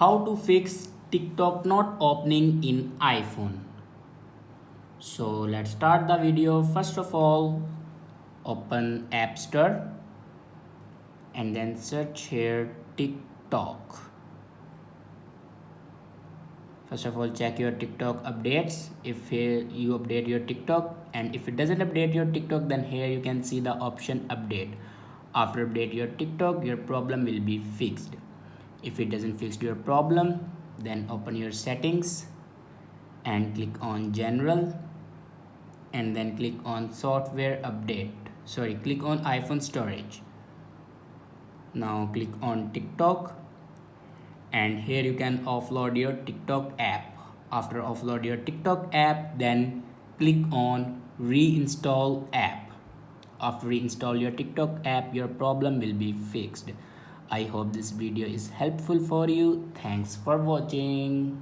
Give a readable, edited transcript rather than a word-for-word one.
How to fix TikTok not opening in iPhone. So let's start the video. First of all, open App Store and then search here TikTok. First of all, check your TikTok updates. If here you update your TikTok, and if it doesn't update your TikTok, then here you can see the option update. After update your TikTok, your problem will be fixed. If it doesn't fix your problem, then open your settings and click on general and then click on software update. Click on iPhone storage. Now click on TikTok and here you can offload your TikTok app. After offload your TikTok app, then click on reinstall app. After reinstall your TikTok app, your problem will be fixed. I hope this video is helpful for you. Thanks for watching.